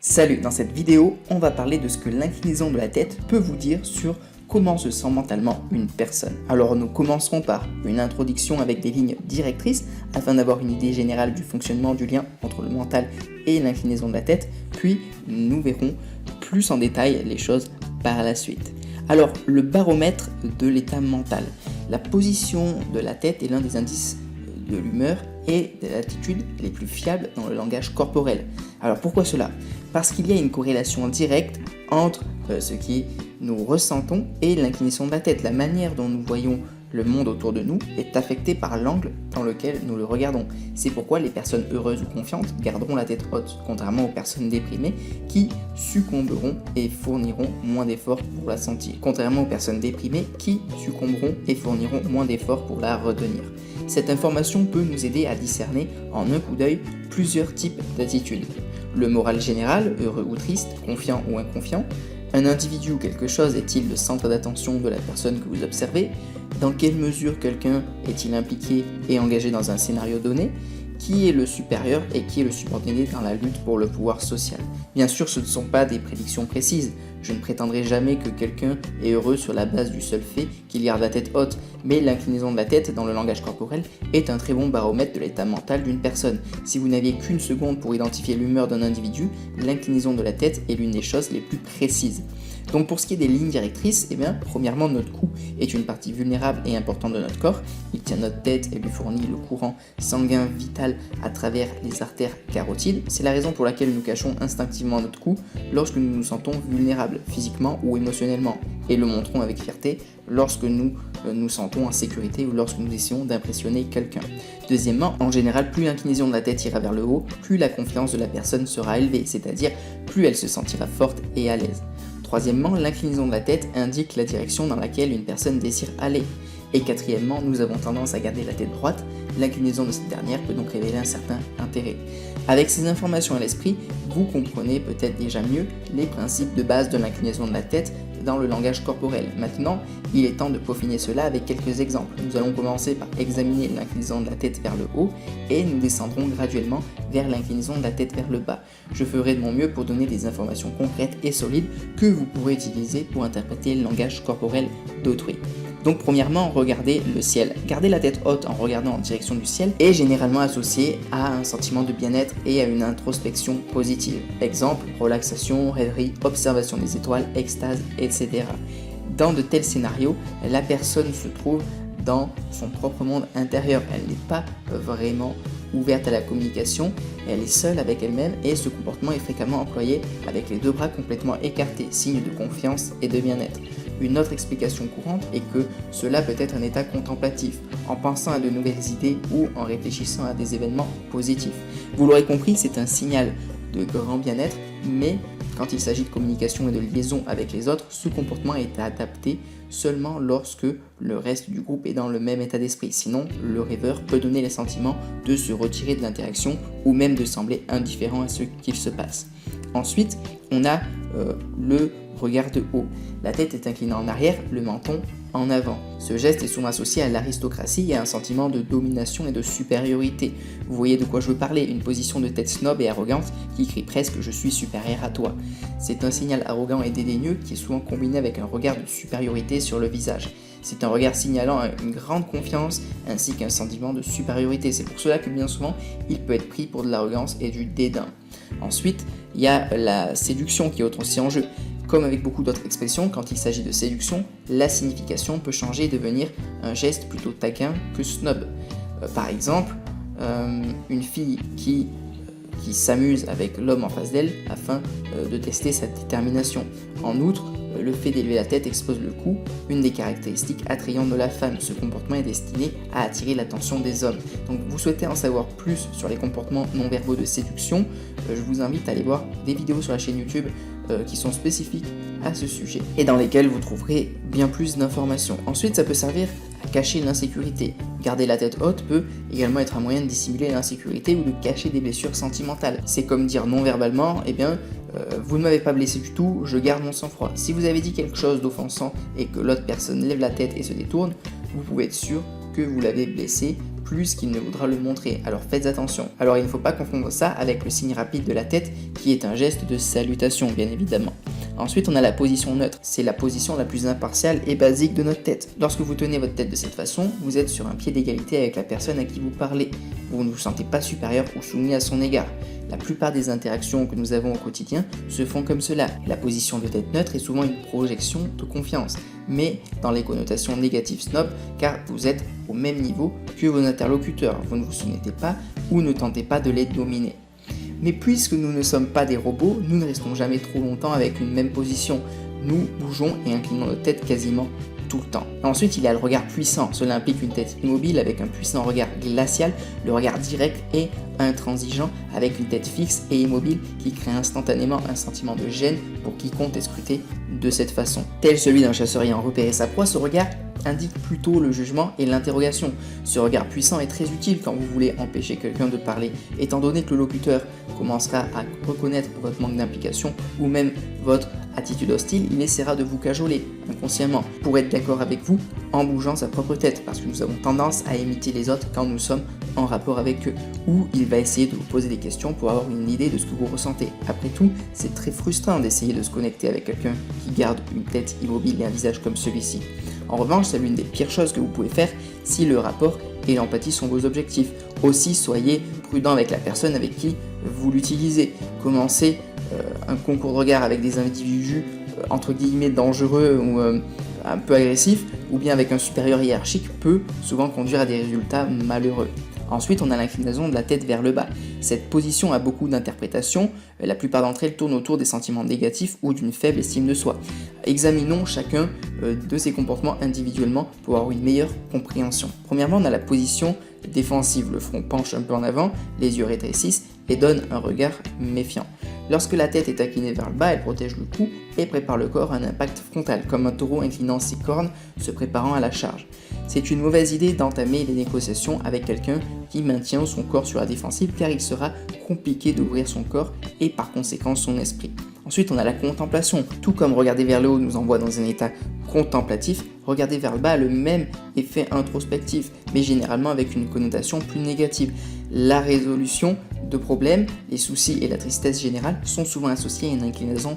Salut, dans cette vidéo, on va parler de ce que l'inclinaison de la tête peut vous dire sur comment se sent mentalement une personne. Alors nous commencerons par une introduction avec des lignes directrices afin d'avoir une idée générale du fonctionnement du lien entre le mental et l'inclinaison de la tête, puis nous verrons plus en détail les choses par la suite. Alors le baromètre de l'état mental. La position de la tête est l'un des indices de l'humeur et de l'attitude les plus fiables dans le langage corporel. Alors pourquoi cela ? Parce qu'il y a une corrélation directe entre ce que nous ressentons et l'inclinaison de la tête. La manière dont nous voyons le monde autour de nous est affectée par l'angle dans lequel nous le regardons. C'est pourquoi les personnes heureuses ou confiantes garderont la tête haute, contrairement aux personnes déprimées qui succomberont et fourniront moins d'efforts pour la sentir. Contrairement aux personnes déprimées qui succomberont et fourniront moins d'efforts pour la retenir. Cette information peut nous aider à discerner en un coup d'œil plusieurs types d'attitudes. Le moral général, heureux ou triste, confiant ou inconfiant. Un individu ou quelque chose est-il le centre d'attention de la personne que vous observez? Dans quelle mesure quelqu'un est-il impliqué et engagé dans un scénario donné? Qui est le supérieur et qui est le subordonné dans la lutte pour le pouvoir social? Bien sûr, ce ne sont pas des prédictions précises. Je ne prétendrai jamais que quelqu'un est heureux sur la base du seul fait qu'il garde la tête haute, mais l'inclinaison de la tête dans le langage corporel est un très bon baromètre de l'état mental d'une personne. Si vous n'aviez qu'une seconde pour identifier l'humeur d'un individu, l'inclinaison de la tête est l'une des choses les plus précises. Donc pour ce qui est des lignes directrices, premièrement, notre cou est une partie vulnérable et importante de notre corps. Il tient notre tête et lui fournit le courant sanguin vital à travers les artères carotides. C'est la raison pour laquelle nous cachons instinctivement notre cou lorsque nous nous sentons vulnérables, physiquement ou émotionnellement, et le montrons avec fierté lorsque nous nous sentons en sécurité ou lorsque nous essayons d'impressionner quelqu'un. Deuxièmement, en général, plus l'inclinaison de la tête ira vers le haut, plus la confiance de la personne sera élevée, c'est-à-dire plus elle se sentira forte et à l'aise. Troisièmement, l'inclinaison de la tête indique la direction dans laquelle une personne désire aller. Et quatrièmement, nous avons tendance à garder la tête droite, l'inclinaison de cette dernière peut donc révéler un certain intérêt. Avec ces informations à l'esprit, vous comprenez peut-être déjà mieux les principes de base de l'inclinaison de la tête dans le langage corporel. Maintenant, il est temps de peaufiner cela avec quelques exemples. Nous allons commencer par examiner l'inclinaison de la tête vers le haut et nous descendrons graduellement vers l'inclinaison de la tête vers le bas. Je ferai de mon mieux pour donner des informations concrètes et solides que vous pourrez utiliser pour interpréter le langage corporel d'autrui. Donc premièrement, regardez le ciel. Garder la tête haute en regardant en direction du ciel est généralement associé à un sentiment de bien-être et à une introspection positive. Exemple, relaxation, rêverie, observation des étoiles, extase, etc. Dans de tels scénarios, la personne se trouve dans son propre monde intérieur. Elle n'est pas vraiment ouverte à la communication, elle est seule avec elle-même et ce comportement est fréquemment employé avec les deux bras complètement écartés, signe de confiance et de bien-être. Une autre explication courante est que cela peut être un état contemplatif, en pensant à de nouvelles idées ou en réfléchissant à des événements positifs. Vous l'aurez compris, c'est un signal de grand bien-être, mais quand il s'agit de communication et de liaison avec les autres, ce comportement est adapté seulement lorsque le reste du groupe est dans le même état d'esprit. Sinon, le rêveur peut donner le sentiment de se retirer de l'interaction ou même de sembler indifférent à ce qu'il se passe. Ensuite, on a le regard de haut. La tête est inclinée en arrière, le menton en avant. Ce geste est souvent associé à l'aristocratie et à un sentiment de domination et de supériorité. Vous voyez de quoi je veux parler, une position de tête snob et arrogante qui crie presque « je suis supérieur à toi ». C'est un signal arrogant et dédaigneux qui est souvent combiné avec un regard de supériorité sur le visage. C'est un regard signalant une grande confiance ainsi qu'un sentiment de supériorité. C'est pour cela que bien souvent, il peut être pris pour de l'arrogance et du dédain. Ensuite, il y a la séduction qui est aussi en jeu. Comme avec beaucoup d'autres expressions, quand il s'agit de séduction, la signification peut changer et devenir un geste plutôt taquin que snob. Par exemple, une fille qui s'amuse avec l'homme en face d'elle afin de tester sa détermination. En outre, le fait d'élever la tête expose le cou, une des caractéristiques attrayantes de la femme. Ce comportement est destiné à attirer l'attention des hommes. Donc vous souhaitez en savoir plus sur les comportements non verbaux de séduction, je vous invite à aller voir des vidéos sur la chaîne YouTube qui sont spécifiques à ce sujet et dans lesquelles vous trouverez bien plus d'informations. Ensuite, ça peut servir à cacher l'insécurité. Garder la tête haute peut également être un moyen de dissimuler l'insécurité ou de cacher des blessures sentimentales. C'est comme dire non verbalement, vous ne m'avez pas blessé du tout, je garde mon sang-froid. Si vous avez dit quelque chose d'offensant et que l'autre personne lève la tête et se détourne, vous pouvez être sûr que vous l'avez blessé plus qu'il ne voudra le montrer, alors faites attention. Alors il ne faut pas confondre ça avec le signe rapide de la tête qui est un geste de salutation bien évidemment. Ensuite, on a la position neutre. C'est la position la plus impartiale et basique de notre tête. Lorsque vous tenez votre tête de cette façon, vous êtes sur un pied d'égalité avec la personne à qui vous parlez. Vous ne vous sentez pas supérieur ou soumis à son égard. La plupart des interactions que nous avons au quotidien se font comme cela. La position de tête neutre est souvent une projection de confiance, mais dans les connotations négatives snob, car vous êtes au même niveau que vos interlocuteurs. Vous ne vous soumettez pas ou ne tentez pas de les dominer. Mais puisque nous ne sommes pas des robots, nous ne restons jamais trop longtemps avec une même position. Nous bougeons et inclinons notre tête quasiment tout le temps. Ensuite, il y a le regard puissant. Cela implique une tête immobile avec un puissant regard glacial, le regard direct et intransigeant avec une tête fixe et immobile qui crée instantanément un sentiment de gêne pour quiconque est scruté de cette façon. Tel celui d'un chasseur ayant repéré sa proie, ce regard indique plutôt le jugement et l'interrogation. Ce regard puissant est très utile quand vous voulez empêcher quelqu'un de parler, étant donné que le locuteur commencera à reconnaître votre manque d'implication ou même votre attitude hostile, il essaiera de vous cajoler inconsciemment pour être d'accord avec vous en bougeant sa propre tête, parce que nous avons tendance à imiter les autres quand nous sommes en rapport avec eux, ou il va essayer de vous poser des questions pour avoir une idée de ce que vous ressentez. Après tout, c'est très frustrant d'essayer de se connecter avec quelqu'un qui garde une tête immobile et un visage comme celui-ci. En revanche, c'est l'une des pires choses que vous pouvez faire si le rapport et l'empathie sont vos objectifs. Aussi, soyez prudent avec la personne avec qui vous l'utilisez. Commencez un concours de regard avec des individus entre guillemets dangereux ou un peu agressifs, ou bien avec un supérieur hiérarchique peut souvent conduire à des résultats malheureux. Ensuite, on a l'inclinaison de la tête vers le bas. Cette position a beaucoup d'interprétations, la plupart d'entre elles tournent autour des sentiments négatifs ou d'une faible estime de soi. Examinons chacun de ces comportements individuellement pour avoir une meilleure compréhension. Premièrement, on a la position défensive, le front penche un peu en avant, les yeux rétrécissent et donne un regard méfiant. Lorsque la tête est inclinée vers le bas, elle protège le cou et prépare le corps à un impact frontal, comme un taureau inclinant ses cornes se préparant à la charge. C'est une mauvaise idée d'entamer les négociations avec quelqu'un qui maintient son corps sur la défensive, car il sera compliqué d'ouvrir son corps et par conséquent son esprit. Ensuite, on a la contemplation. Tout comme regarder vers le haut nous envoie dans un état contemplatif, regarder vers le bas a le même effet introspectif, mais généralement avec une connotation plus négative. La résolution de problèmes, les soucis et la tristesse générale sont souvent associés à une inclinaison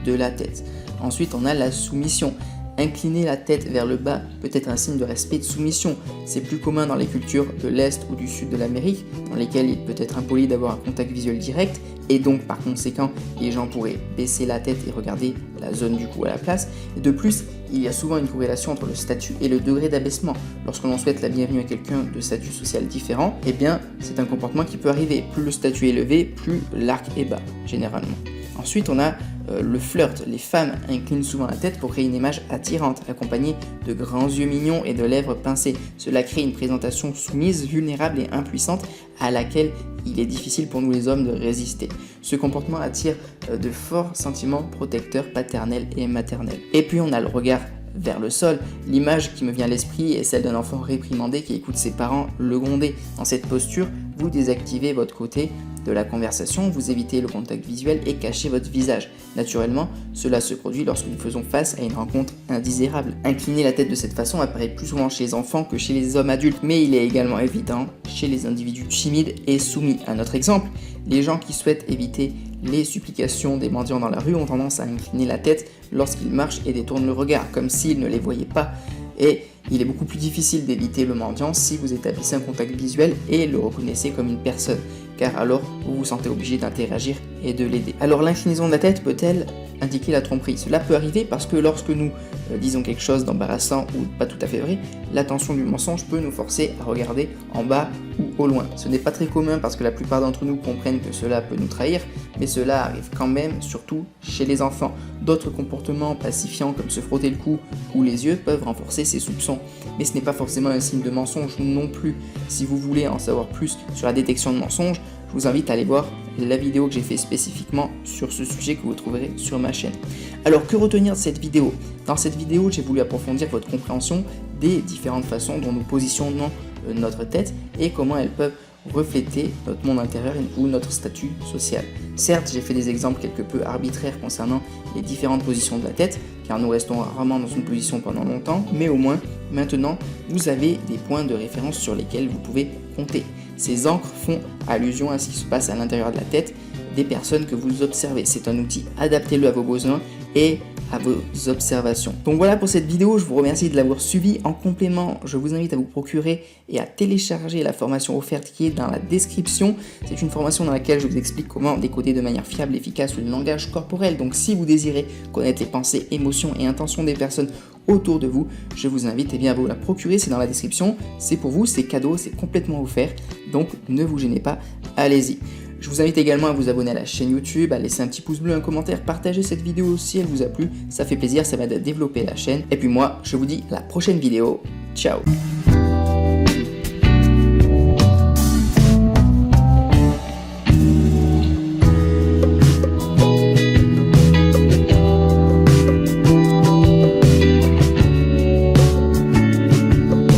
de la tête. Ensuite, on a la soumission. Incliner la tête vers le bas peut être un signe de respect et de soumission. C'est plus commun dans les cultures de l'Est ou du Sud de l'Amérique, dans lesquelles il peut être impoli d'avoir un contact visuel direct, et donc par conséquent, les gens pourraient baisser la tête et regarder la zone du cou à la place. Et de plus, il y a souvent une corrélation entre le statut et le degré d'abaissement. Lorsque l'on souhaite la bienvenue à quelqu'un de statut social différent, eh bien, c'est un comportement qui peut arriver. Plus le statut est élevé, plus l'arc est bas, généralement. Ensuite, on a le flirt. Les femmes inclinent souvent la tête pour créer une image attirante, accompagnée de grands yeux mignons et de lèvres pincées. Cela crée une présentation soumise, vulnérable et impuissante à laquelle il est difficile pour nous les hommes de résister. Ce comportement attire de forts sentiments protecteurs, paternels et maternels. Et puis on a le regard vers le sol. L'image qui me vient à l'esprit est celle d'un enfant réprimandé qui écoute ses parents le gronder. Dans cette posture, vous désactivez votre côté de la conversation, vous évitez le contact visuel et cachez votre visage. Naturellement, cela se produit lorsque nous faisons face à une rencontre indésirable. Incliner la tête de cette façon apparaît plus souvent chez les enfants que chez les hommes adultes, mais il est également évident chez les individus timides et soumis. Un autre exemple, les gens qui souhaitent éviter les supplications des mendiants dans la rue ont tendance à incliner la tête lorsqu'ils marchent et détournent le regard, comme s'ils ne les voyaient pas. Et il est beaucoup plus difficile d'éviter le mendiant si vous établissez un contact visuel et le reconnaissez comme une personne, car alors vous vous sentez obligé d'interagir et de l'aider. Alors l'inclinaison de la tête peut-elle indiquer la tromperie? Cela peut arriver parce que lorsque nous disons quelque chose d'embarrassant ou pas tout à fait vrai, l'attention du mensonge peut nous forcer à regarder en bas ou au loin. Ce n'est pas très commun parce que la plupart d'entre nous comprennent que cela peut nous trahir, mais cela arrive quand même, surtout chez les enfants. D'autres comportements pacifiants comme se frotter le cou ou les yeux peuvent renforcer ces soupçons, mais ce n'est pas forcément un signe de mensonge non plus. Si vous voulez en savoir plus sur la détection de mensonges, je vous invite à aller voir la vidéo que j'ai fait spécifiquement sur ce sujet que vous trouverez sur ma chaîne. Alors que retenir de cette vidéo? Dans cette vidéo, j'ai voulu approfondir votre compréhension des différentes façons dont nous positionnons notre tête et comment elles peuvent refléter notre monde intérieur ou notre statut social. Certes, j'ai fait des exemples quelque peu arbitraires concernant les différentes positions de la tête, car nous restons rarement dans une position pendant longtemps, mais au moins, maintenant, vous avez des points de référence sur lesquels vous pouvez compter. Ces encres font allusion à ce qui se passe à l'intérieur de la tête des personnes que vous observez. C'est un outil, adaptez-le à vos besoins et à vos observations. Donc voilà pour cette vidéo, je vous remercie de l'avoir suivi. En complément, je vous invite à vous procurer et à télécharger la formation offerte qui est dans la description. C'est une formation dans laquelle je vous explique comment décoder de manière fiable et efficace le langage corporel. Donc si vous désirez connaître les pensées, émotions et intentions des personnes autour de vous, je vous invite à vous la procurer, c'est dans la description. C'est pour vous, c'est cadeau, c'est complètement offert. Donc ne vous gênez pas, allez-y. Je vous invite également à vous abonner à la chaîne YouTube, à laisser un petit pouce bleu, un commentaire, partager cette vidéo si elle vous a plu, ça fait plaisir, ça m'aide à développer la chaîne. Et puis moi, je vous dis à la prochaine vidéo, ciao.